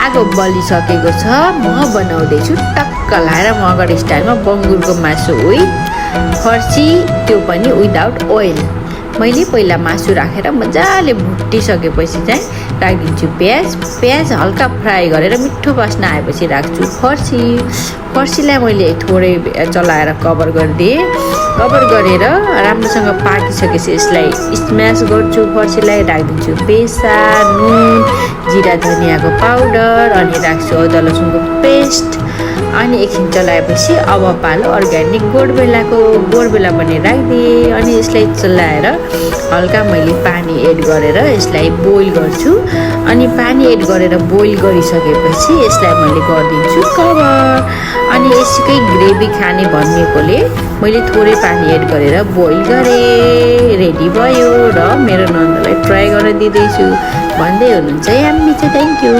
आगो बलिसकेको छ। म बनाउँदैछु टक्क लाएर मगर स्टाइलमा बङ्गुरको मासु विथ फर्सी, त्यो पनि विदाउट ओइल। मैले पहिला मासु राखेर मजाले भुटिसकेपछि चाहिँ राखिदिन्छु प्याज हल्का फ्राई गरेर मिठो बास्ना आएपछि राख्छु फर्सीलाई मैले थोरै चलाएर कभर गरिदिएँ। कभर गरेर राम्रोसँग पाकिसकेपछि यसलाई स्म्यास गर्छु। फर्सीलाई राखिदिन्छु बेसार, नुन, जिरा धनियाँको पाउडर, अनि राख्छु अदुवा लसुनको पेस्ट। अनि एकछिन चलाएपछि अब पालो अर्ग्यानिक गोडबेला पनि राखिदिएँ। अनि यसलाई चलाएर हल्का मैले पानी एड गरेर यसलाई बोइल गर्छु। अनि पानी एड गरेर बोइल गरिसकेपछि यसलाई मैले गरिदिन्छु कभर। अनि यसकै ग्रेभी खाने भन्नेकोले मैले थोरै पानी एड गरेर बोइल गरेँ। रेडी भयो र मेरो नन्दलाई ट्राई गर्न दिँदैछु भन्दै हुनुहुन्छ याम्मी चाहिँ। Thank you.